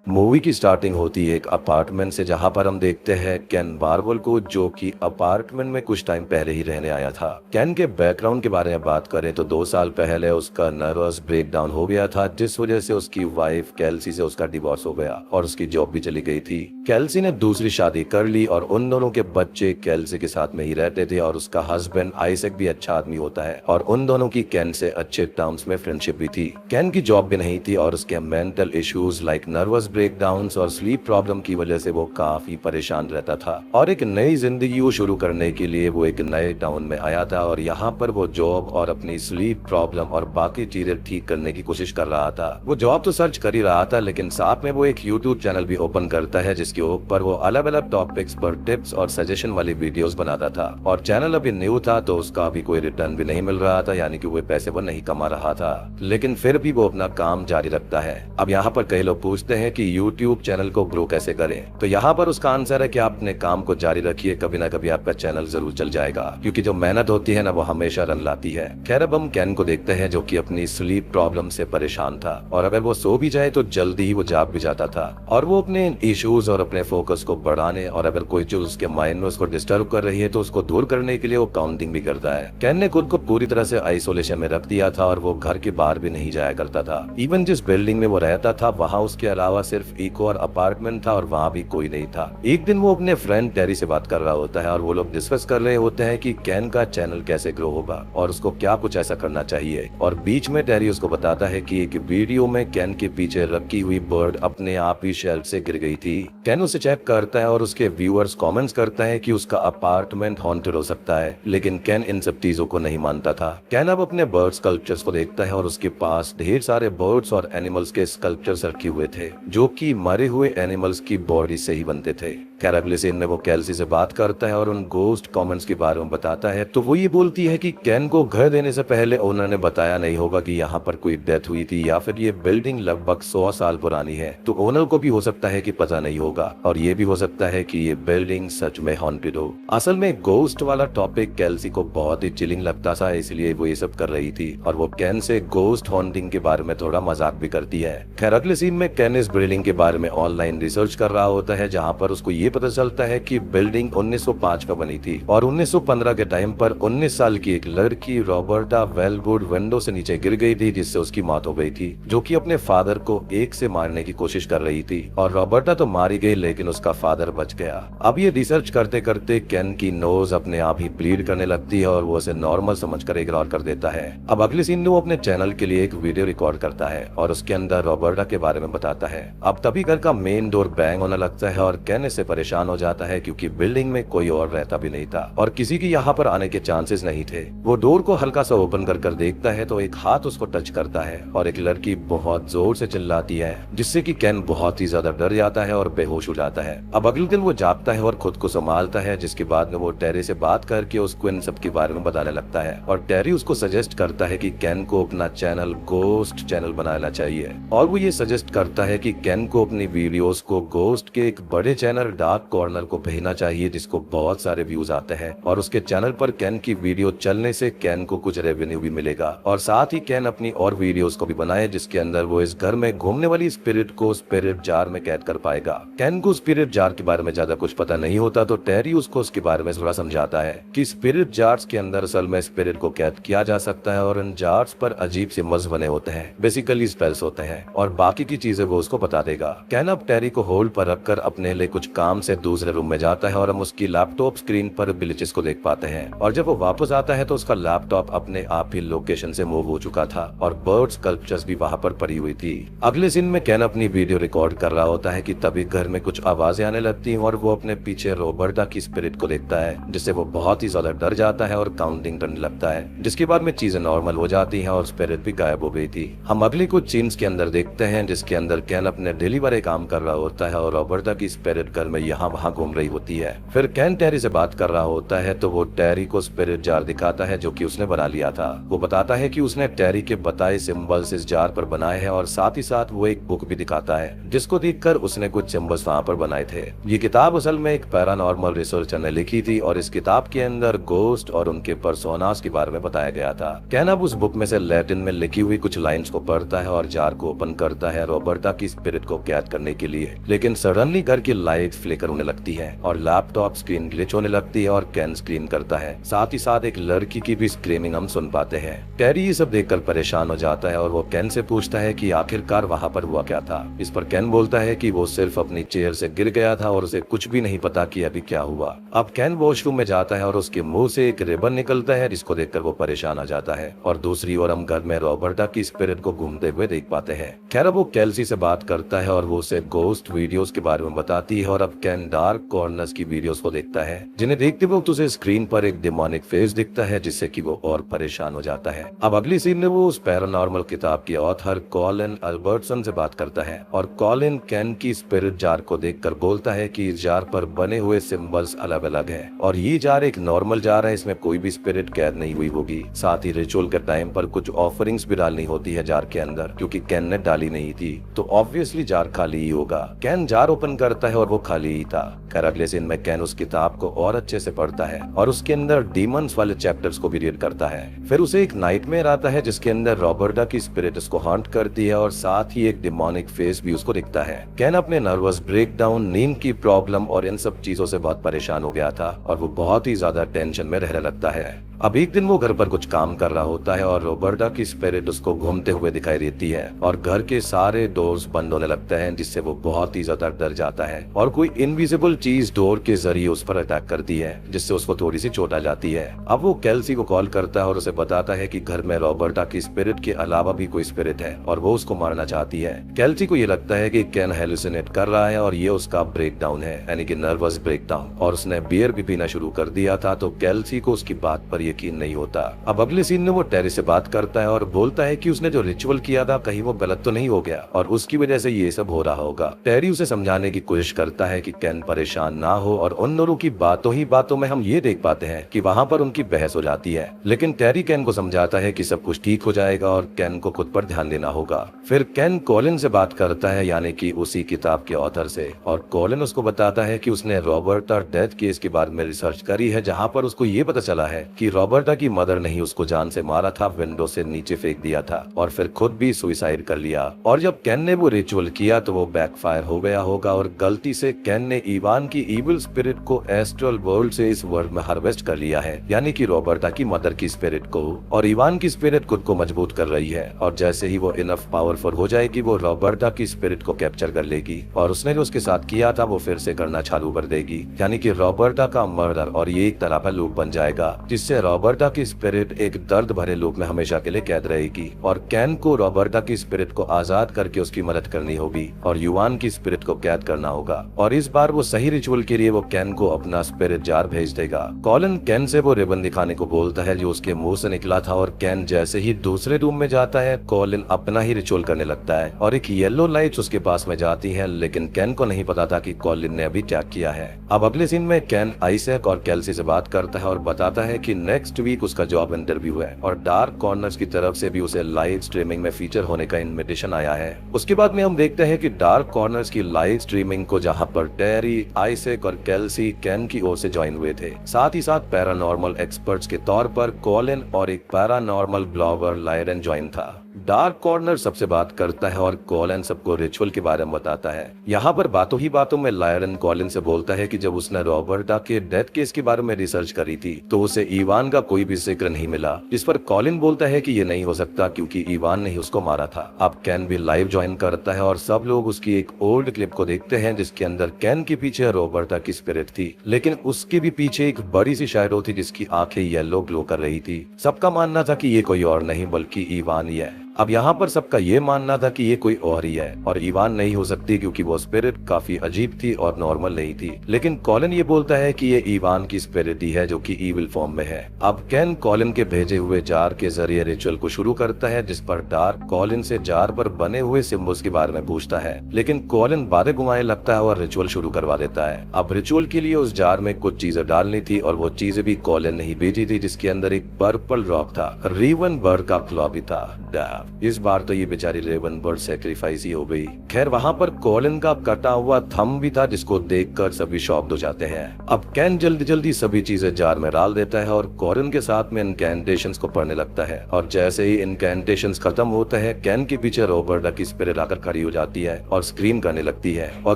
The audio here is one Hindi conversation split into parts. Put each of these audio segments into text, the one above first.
मूवी की स्टार्टिंग होती है एक अपार्टमेंट से, जहां पर हम देखते हैं केन बारवेल को, जो कि अपार्टमेंट में कुछ टाइम पहले ही रहने आया था। केन के बैकग्राउंड के बारे में बात करें तो 2 साल पहले उसका नर्वस ब्रेकडाउन हो गया था, जिस वजह से उसकी वाइफ केल्सी से उसका डिवोर्स हो गया और उसकी जॉब भी चली गई थी। केल्सी ने दूसरी शादी कर ली और उन दोनों के बच्चे केल्सी के साथ में ही रहते थे और उसका हस्बैंड आइजैक भी अच्छा आदमी होता है और उन दोनों की केन से अच्छे टर्म्स में फ्रेंडशिप भी थी। केन की जॉब भी नहीं थी और उसके mental issues like nervous breakdowns और स्लीप प्रॉब्लम की वजह से वो काफी परेशान रहता था और एक नई जिंदगी वो शुरू करने के लिए वो एक नए टाउन में आया था और यहाँ पर वो जॉब और अपनी स्लीप प्रॉब्लम और बाकी चीजें ठीक करने की कोशिश कर रहा था। वो जॉब तो सर्च कर ही रहा था, लेकिन साथ में वो एक यूट्यूब चैनल भी ओपन करता है जिसके ऊपर वो अलग अलग टॉपिक्स पर टिप्स और सजेशन वाली वीडियोस बनाता था। और चैनल अभी न्यू था तो उसका अभी कोई रिटर्न भी नहीं मिल रहा था, यानी कि वो पैसे वो नहीं कमा रहा था, लेकिन फिर भी वो अपना काम जारी रखता है। अब यहाँ पर कई लोग पूछते हैं कि यूट्यूब चैनल को ग्रो कैसे करें, तो यहाँ पर उसका आंसर है कि आप अपने काम को जारी रखिए, कभी ना कभी आपका चैनल जरूर चल जाएगा, क्योंकि जो मेहनत होती है ना वो हमेशा रन लाती है। खैर, अब हम केन को देखते हैं जो कि अपनी स्लीप प्रॉब्लम से परेशान था और अगर वो सो भी जाए तो जल्दी ही वो जाग भी जाता था और वो अपने इश्यूज और अपने फोकस को बढ़ाने और अगर कोई चीज उसके माइंड में उसको डिस्टर्ब कर रही है तो उसको दूर करने के लिए वो काउंटिंग भी करता है। केन ने खुद को पूरी तरह से आइसोलेशन में रख दिया था और वो घर के बाहर भी नहीं जाया करता था। इवन जिस बिल्डिंग में वो रहता था वहाँ उसके अलावा सिर्फ एक और अपार्टमेंट था और वहाँ भी कोई नहीं था। एक दिन वो अपने फ्रेंड टेरी से बात कर रहा होता है और वो लोग डिस्कस कर रहे होते हैं कि केन का चैनल कैसे ग्रो होगा और उसको क्या कुछ ऐसा करना चाहिए। और बीच में टेरी उसको बताता है कि एक वीडियो में केन के पीछे रखी हुई बर्ड अपने आप ही शेल्फ से गिर गई थी। केन उसे चेक करता है और उसके व्यूअर्स कमेंट्स करता है कि उसका अपार्टमेंट हॉन्टेड हो सकता है, लेकिन केन इन सब चीजों को नहीं मानता था। केन अब अपने बर्ड स्कल्पचर्स को देखता है और उसके पास ढेर सारे बर्ड्स और एनिमल्स के स्कल्पचर्स रखे हुए थे जो कि मरे हुए एनिमल्स की बॉडी से ही बनते थे। खैर, अगले सीन में वो केल्सी से बात करता है और उन गोस्ट कमेंट्स के बारे में बताता है तो वो ये बोलती है कि केन को घर देने से पहले ओनर ने बताया नहीं होगा कि यहाँ पर कोई डेथ हुई थी या फिर ये बिल्डिंग लगभग 100 साल पुरानी है, तो ओनर को भी हो सकता है कि पता नहीं होगा और ये भी हो सकता है कि ये बिल्डिंग सच में हॉन्टेड हो। असल में गोस्ट वाला टॉपिक केल्सी को बहुत ही चिलिंग लगता था, इसलिए वो ये सब कर रही थी और वो केन से गोस्ट हॉन्टिंग के बारे में थोड़ा मजाक भी करती है। खैर, अगले सीन में केन इस बिल्डिंग के बारे में ऑनलाइन रिसर्च कर रहा होता है, जहाँ पर उसको ये पता चलता है कि बिल्डिंग 1905 का बनी थी और 1915 के टाइम पर 19 साल की एक लड़की रॉबर्टा वेलवुड विंडो से नीचे गिर गई थी, जिससे उसकी मौत हो गई थी, जो कि अपने फादर को एक से मारने की कोशिश कर रही थी और रॉबर्टा तो मारी गई लेकिन उसका फादर बच गया। अब ये रिसर्च करते करते केन की नोज अपने आप ही ब्लीड करने लगती है और वो उसे नॉर्मल समझकर इग्नोर कर देता है। अब अगले सीन में वो अपने चैनल के लिए एक वीडियो रिकॉर्ड करता है और उसके अंदर रॉबर्टा के बारे में बताता है। अब तभी घर का मेन डोर बैंग होने लगता है और केन इससे परेशान हो जाता है क्योंकि बिल्डिंग में कोई और रहता भी नहीं था और किसी की यहाँ पर आने के चांसेस नहीं थे। वो डोर को हल्का सा ओपन कर देखता है तो एक हाथ उसको टच करता है और एक लड़की बहुत जोर से चिल्लाती है, जिससे कि केन बहुत ही ज्यादा डर जाता है और बेहोश हो जाता है। अब अगले दिन वो जागता है और खुद को संभालता है, जिसके बाद में वो टेरी से बात करके उसको इन सब के बारे में बताने लगता है और टेरी उसको सजेस्ट करता है कि केन को अपना चैनल गोस्ट चैनल बनाना चाहिए और वो ये सजेस्ट करता है कि केन को अपनी वीडियोस को गोस्ट के एक बड़े चैनल डार्क कॉर्नर को भेजना चाहिए, जिसको बहुत सारे व्यूज आते हैं और उसके चैनल पर केन की वीडियो चलने से केन को कुछ रेवेन्यू भी मिलेगा और साथ ही केन अपनी और वीडियोस को भी बनाए जिसके अंदर वो इस घर में घूमने वाली स्पिरिट को स्पिरिट जार में कैद कर पाएगा। केन को स्पिरिट जार के बारे में ज्यादा कुछ पता नहीं होता, तो टेरी उसको उसके बारे में थोड़ा समझाता है कि स्पिरिट जार्स के अंदर असल में स्पिरिट को कैद किया जा सकता है और इन जार्स पर अजीब से मज बने होते हैं, बेसिकली स्पेल्स होते हैं और बाकी की चीजें वो उसको बता देगा। केन अब टेरी को होल्ड पर रखकर अपने लिए कुछ काम से दूसरे रूम में जाता है और हम उसकी लैपटॉप स्क्रीन पर ग्लिचेस को देख पाते हैं और जब वो वापस आता है तो उसका लैपटॉप अपने आप ही लोकेशन से मूव हो चुका था और बर्ड स्कल्पचर्स भी वहां पर पड़ी हुई थी। अगले सीन में केन अपनी वीडियो रिकॉर्ड कर रहा होता है कि तभी घर में कुछ आवाजें आने लगती हैं और वो अपने पीछे रॉबर्टा की स्पिरिट को देखता है, जिससे वो बहुत ही ज्यादा डर जाता है और काउंटिंग करने लगता है, जिसके बाद में चीजें नॉर्मल हो जाती हैं और स्पिरिट भी गायब हो गई थी। हम अगले कुछ सीन्स के अंदर देखते हैं जिसके अंदर केन अपने डेली वाले काम कर रहा होता है और रॉबर्टा की स्पिरिट घर में यहाँ वहाँ घूम रही होती है। फिर कैन टेरी से बात कर रहा होता है तो वो टेरी को स्पिरिट जार दिखाता है जो कि उसने बना लिया था। वो बताता है कि उसने टेरी के बताए सिंबल्स इस जार पर बनाए हैं और साथ ही साथ वो एक बुक भी दिखाता है जिसको देखकर उसने कुछ सिंबल्स वहाँ पर बनाए थे। ये किताब असल में एक पैरानॉर्मल रिसर्चर ने लिखी थी और इस किताब के अंदर गोस्ट और उनके पर्सोनास के बारे में बताया गया था। कैन अब उस बुक में से लैटिन में लिखी हुई कुछ लाइंस को पढ़ता है और जार को ओपन करता है रॉबर्टा की स्पिरिट को कैद करने के लिए। लेकिन सडनली घर की लाइट फ्लिकर होने लगती है और लैपटॉप स्क्रीन ग्लिच होने लगती है और कैन स्क्रीन करता है। साथ ही साथ एक लड़की की भी स्क्रीमिंग हम सुन पाते हैं। टेरी ये सब देखकर परेशान हो जाता है और वो कैन से पूछता है कि आखिरकार वहाँ पर हुआ क्या था। इस पर कैन बोलता है कि वो सिर्फ अपनी चेयर से गिर गया था और उसे कुछ भी नहीं पता कि अभी क्या हुआ। अब कैन वॉशरूम में जाता है और उसके मुंह से एक रिबन निकलता है जिसको देखकर वो परेशान आ जाता है। और दूसरी ओर हम घर में रॉबर्टा की स्पिरिट को घूमते हुए देख पाते हैं। खैर वो केल्सी से बात करता है और वो उसे गोस्ट वीडियोस के बारे में बताती है और अब कैन डार्क कॉर्नर्स की वीडियोस को देखता है जिन्हें देखते वक्त उसे स्क्रीन पर एक डिमोनिक फेस दिखता है जिससे कि वो और परेशान हो जाता है। अब अगली सीन में वो उस पैरानॉर्मल किताब के ऑथर कॉलिन अल्बर्टसन से बात करता है और कॉलिन कैन की स्पिरिट जार को देखकर बोलता है कि इस जार पर बने हुए सिंबल्स अलग अलग है और ये जार एक नॉर्मल जार है, इसमें कोई भी स्पिरिट कैद नहीं हुई होगी। साथ ही रिचुअल के टाइम पर कुछ ऑफरिंग्स भी डालनी होती है जार के अंदर क्योंकि कैन ने डाली नहीं थी तो ऑब्वियसली जार खाली ही होगा। कैन जार ओपन करता है और वो खाली ही था। खैर अगले सीन में कैन उस किताब को और अच्छे से पढ़ता है और उसके अंदर डीमंस वाले चैप्टर्स को भी रीड करता है। फिर उसे एक नाइटमेयर आता है जिसके अंदर रॉबर्टा की स्पिरिट उसको हॉन्ट करती है और साथ ही एक डिमोनिक फेस भी उसको दिखता है। कैन अपने नर्वस ब्रेकडाउन, नींद की प्रॉब्लम और इन सब चीजों से बहुत परेशान हो गया था और वो बहुत ही ज्यादा टेंशन में रहने लगता है। अब एक दिन वो घर पर कुछ काम कर रहा होता है और रॉबर्टा की स्पिरिट उसको घूमते हुए दिखाई देती है और घर के सारे डोर्स बंद होने लगते हैं जिससे वो बहुत ही ज्यादा डर जाता है और कोई इनविजिबल चीज डोर के जरिए उस पर अटैक करती है जिससे उसको थोड़ी सी चोट आ जाती है। अब वो केल्सी को कॉल करता है और उसे बताता है कि घर में रॉबर्टा की स्पिरिट के अलावा भी कोई स्पिरिट है और वो उसको मारना चाहती है। केल्सी को ये लगता है कि कैन हेलुसिनेट कर रहा है और ये उसका ब्रेकडाउन है यानी कि नर्वस ब्रेकडाउन और उसने बियर भी पीना शुरू कर दिया था तो केल्सी को उसकी बात पर यकीन नहीं होता। अब अगले सीन में वो टेरी से बात करता है और बोलता है कि उसने जो रिचुअल किया था कहीं वो गलत तो नहीं हो गया और उसकी वजह से ये सब हो रहा होगा। टेरी उसे समझाने की कोशिश करता है कि कैन परेशान ना हो और उन दोनों की बातों ही बातों में हम ये देख पाते हैं कि वहाँ पर उनकी बहस हो जाती है। लेकिन टेरी कैन को समझाता है कि सब कुछ ठीक हो जाएगा और कैन को खुद पर ध्यान देना होगा। फिर कैन कॉलिन से बात करता है यानी कि उसी किताब के ऑथर से और कॉलिन उसको बताता है कि उसने रॉबर्टा डेथ केस के बारे में रिसर्च करी है जहाँ पर उसको ये पता चला है कि रॉबर्टा की मदर ने ही उसको जान से मारा था, विंडो से नीचे फेंक दिया था और फिर खुद भी सुसाइड कर लिया। और जब कैन ने वो रिचुअल किया तो वो बैकफायर हो गया होगा और गलती से कैन ने इवान की इविल स्पिरिट को एस्ट्रल वर्ल्ड से इस वर्ल्ड में हार्वेस्ट कर लिया है यानी कि रॉबर्टा की मदर की स्पिरिट को। और इवान की स्पिरिट खुद को मजबूत कर रही है और जैसे ही वो इनफ पावरफुल हो जाएगी वो रॉबर्टा की स्पिरिट को कैप्चर कर लेगी और उसने जो उसके साथ किया था वो फिर से करना चालू कर देगी यानी कि रॉबर्टा का मर्डर और ये एक तरह का लूप बन जाएगा जिससे रॉबर्टा की स्पिरिट एक दर्द भरे लूप में हमेशा के लिए कैद रहेगी और कैन को रॉबर्टा की स्पिरिट को आजाद करके उसकी मदद करनी होगी और युवान की स्पिरिट को कैद करना होगा। और इस बार वो सही रिचुअल के लिए वो कैन को अपना स्पिरिट जार भेज देगा। कॉलिन कैन से वो रिबन दिखाने को बोलता है जो उसके मुंह से निकला था और कैन जैसे ही दूसरे रूम में जाता है कॉलिन अपना ही रिचुअल करने लगता है और एक येलो लाइट उसके पास में जाती है लेकिन कैन को नहीं पता था कि कॉलिन ने अभी क्या किया है। अब अगले सीन में कैन आइसैक और केल्सी से बात करता है और बताता है कि नेक्स्ट वीक उसका जॉब इंटरव्यू है और डार्क कॉर्नर्स की तरफ से भी उसे लाइव स्ट्रीमिंग में फीचर होने का इनविटेशन आया है। उसके बाद में हम देखते हैं कि डार्क कॉर्नर्स की लाइव स्ट्रीमिंग को जहां पर टेरी, आइसैक और केल्सी कैन की ओर से ज्वाइन हुए थे। साथ ही साथ पैरानॉर्मल एक्सपर्ट्स के तौर पर कॉलिन और एक पैरानॉर्मल ब्लॉगर लायरन ज्वाइन था। डार्क कॉर्नर सबसे बात करता है और कॉलिन सबको रिचुअल के बारे में बताता है। यहाँ पर बातों ही बातों में लायरन कॉलिन से बोलता है कि जब उसने रॉबर्टा के डेथ केस के बारे में रिसर्च करी थी तो उसे इवान का कोई भी जिक्र नहीं मिला, जिस पर कॉलिन बोलता है कि ये नहीं हो सकता क्योंकि इवान ने ही उसको मारा था। अब कैन भी लाइव ज्वाइन करता है और सब लोग उसकी एक ओल्ड क्लिप को देखते हैं जिसके अंदर कैन के पीछे रॉबर्टा की स्पिरिट थी लेकिन उसके भी पीछे एक बड़ी सी शैडो थी जिसकी आंखें येलो ग्लो कर रही थी। सबका मानना था कि ये कोई और नहीं बल्कि इवान ही है। अब यहाँ पर सबका ये मानना था कि ये कोई और ही है और इवान नहीं हो सकती क्योंकि वो स्पिरिट काफी अजीब थी और नॉर्मल नहीं थी। लेकिन कॉलिन ये बोलता है कि ये इवान की स्पिरिट ही है जो कि ईविल फॉर्म में है। अब केन कॉलिन के भेजे हुए जार के जरिए रिचुअल को शुरू करता है, जिस पर डार्क कॉलिन से जार पर बने हुए सिम्बल्स के बारे में पूछता है, लेकिन कॉलिन बातें घुमाने लगता है और रिचुअल शुरू करवा देता है। अब रिचुअल के लिए उस जार में कुछ चीजें डालनी थी और वो चीजें भी कॉलिन ने ही भेजी थी, जिसके अंदर एक पर्पल रॉक था, रेवन बर्ड का क्लॉ भी था। इस बार तो ये बेचारी रेवन बर्ड सैक्रिफाइस ही हो गई। खैर वहाँ पर कॉलिन का कटा हुआ थंब भी था, जिसको देखकर सभी शॉक्ड हो जाते हैं। अब केन जल्दी जल्दी सभी चीजें जार में डाल देता है और कॉलिन के साथ में इनकैंटेशंस को पढ़ने लगता है और जैसे ही इनकैंटेशंस खत्म होता है, केन के पीछे रॉबर्टा की स्पिरिट आकर खड़ी हो जाती है और स्क्रीम करने लगती है। और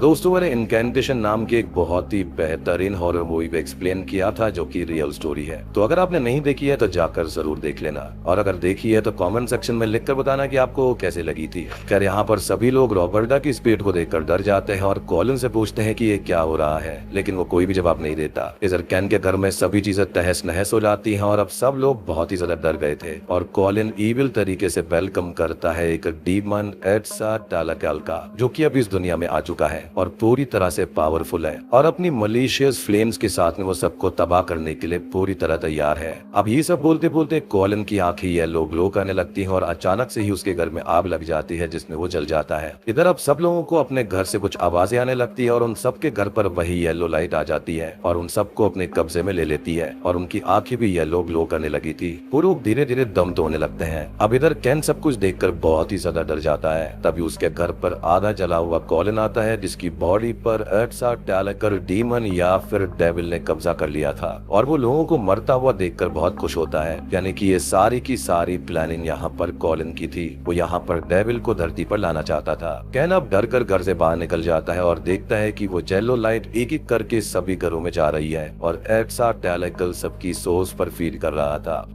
दोस्तों, मैंने इनकैंटेशन नाम की एक बहुत ही बेहतरीन हॉरर मूवी में एक्सप्लेन किया था जो कि रियल स्टोरी है, तो अगर आपने नहीं देखी है तो जाकर जरूर देख लेना, और अगर देखी है तो कमेंट सेक्शन में लिखकर बताना कि आपको कैसे लगी थी। खैर यहाँ पर सभी लोग रॉबर्टा की स्पिरिट को देखकर डर जाते हैं और कॉलिन से पूछते हैं कि ये क्या हो रहा है, लेकिन वो कोई भी जवाब नहीं देता। इधर केन के घर में सभी चीजें तहस नहस हो जाती हैं और अब सब लोग बहुत ही ज्यादा डर गए थे और कॉलिन ईविल तरीके से वेलकम करता है एक डीमन एड्सा टालाकल का, जो कि अब इस दुनिया में आ चुका है और पूरी तरह से पावरफुल है और अपनी मलिशियस फ्लेम्स के साथ में वो सबको तबाह करने के लिए पूरी तरह तैयार है। अब ये सब बोलते बोलते कॉलिन की आंखें येलो ग्लो करने लगती हैं और अचानक से ही उसके घर में आग लग जाती है, जिसमें वो जल जाता है। इधर अब सब लोगों को अपने घर से कुछ आवाजें आने लगती है और उन सबके घर पर वही येलो लाइट आ जाती है और उन सबको अपने कब्जे में ले लेती है और उनकी आंखें भी येलो ग्लो करने लगी थी। पूरे धीरे धीरे दम तोड़ने लगते हैं। अब इधर केन सब कुछ देखकर बहुत ही ज्यादा डर जाता है। तभी उसके घर पर आधा जला हुआ कॉलिन आता है, जिसकी बॉडी पर एड्सा टालाकल डीमन या फिर डेविल ने कब्जा कर लिया था और वो लोगों को मरता हुआ देखकर बहुत खुश होता है, यानी कि ये सारी की सारी प्लानिंग यहाँ पर कॉलिन की थी। वो यहाँ पर डेविल को धरती पर लाना चाहता था। केन अब डर कर घर से बाहर निकल जाता है और देखता है कि वो जेलो लाइट एक एक करके सभी घरों में जा रही है और एड्सा टालाकल सबकी सोच पर फीड कर रहा था।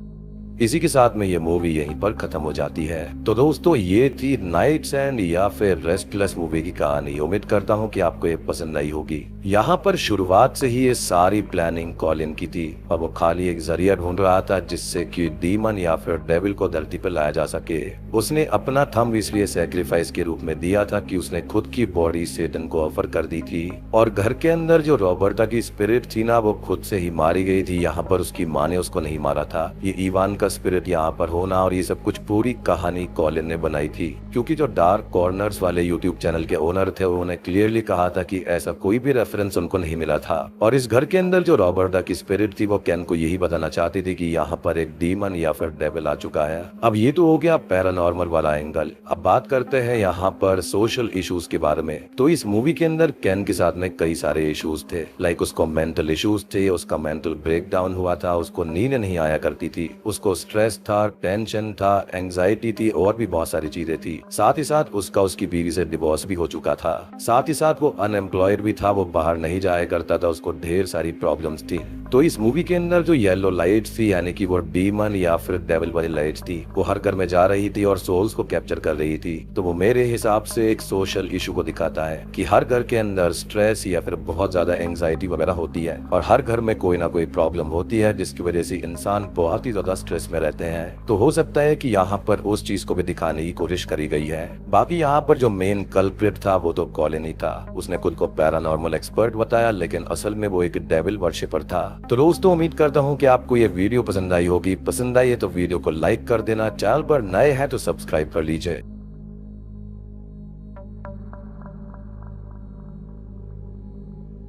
इसी के साथ में ये मूवी यहीं पर खत्म हो जाती है। तो दोस्तों, ये थी नाइट्स एंड या फिर रेस्टलेस मूवी की कहानी। उम्मीद करता हूँ कि आपको ये पसंद आई होगी। यहाँ पर शुरुआत से ही ये सारी प्लानिंग कॉलिन की थी और वो खाली एक जरिया ढूंढ रहा था जिससे कि डीमन या फिर डेविल को धरती पर लाया जा सके। उसने अपना थंब इसलिए सैक्रिफाइस के रूप में दिया था कि उसने खुद की बॉडी सेटन को ऑफर कर दी थी और घर के अंदर जो रॉबर्टा की स्पिरिट थी ना, वो खुद से ही मारी गई थी। यहाँ पर उसकी माँ ने उसको नहीं मारा था। ये इवान स्पिरिट यहाँ पर होना और ये सब कुछ पूरी कहानी कॉलिन ने बनाई थी, क्योंकि जो डार्क कॉर्नर्स वाले यूट्यूब चैनल के ओनर थे उन्होंने क्लियरली कहा था कि ऐसा कोई भी रेफरेंस उनको नहीं मिला था। और इस घर के अंदर जो रॉबर्टा की स्पिरिट थी वो केन को यही बताना चाहती थी कि यहाँ पर एक डीमन या फिर डेविल आ चुका है। अब ये तो हो गया पैरानॉर्मल वाला एंगल। अब बात करते हैं यहाँ पर सोशल इश्यूज के बारे में। तो इस मूवी के अंदर केन के साथ में कई सारे इश्यूज थे, लाइक उसको मेंटल इश्यूज थे, उसका मेंटल ब्रेकडाउन हुआ था, उसको नींद नहीं आया करती थी, उसको स्ट्रेस था, टेंशन था, एंजाइटी थी और भी बहुत सारी चीजें थी। साथ ही साथ उसकी बीवी से डिवोर्स भी हो चुका था। साथ ही साथ वो अनएम्प्लॉयड भी था, वो बाहर नहीं जाया करता था, उसको ढेर सारी प्रॉब्लम्स थी। तो इस मूवी के अंदर जो येलो लाइट्स थी, यानी कि वो डीमन या फिर डेविल वाली लाइट्स थी, वो हर घर में जा रही थी और सोल्स को कैप्चर कर रही थी। तो वो मेरे हिसाब से एक सोशल इशू को दिखाता है कि हर घर के अंदर स्ट्रेस या फिर बहुत ज्यादा एंजाइटी वगैरह होती है और हर घर में कोई ना कोई प्रॉब्लम होती है जिसकी वजह से इंसान बहुत ही ज्यादा स्ट्रेस में रहते हैं। तो हो सकता है कि यहाँ पर उस चीज को भी दिखाने की कोशिश करी गई है। बाकी यहाँ पर जो मेन कल्प्रिट था वो तो कॉलिन ही था। उसने खुद को पैरानॉर्मल एक्सपर्ट बताया, लेकिन असल में वो एक डेविल वर्शिपर था। तो दोस्तों, उम्मीद करता हूँ कि आपको ये वीडियो पसंद आई होगी। पसंद आई है तो वीडियो को लाइक कर देना, चैनल पर नए हैं तो सब्सक्राइब कर लीजिए।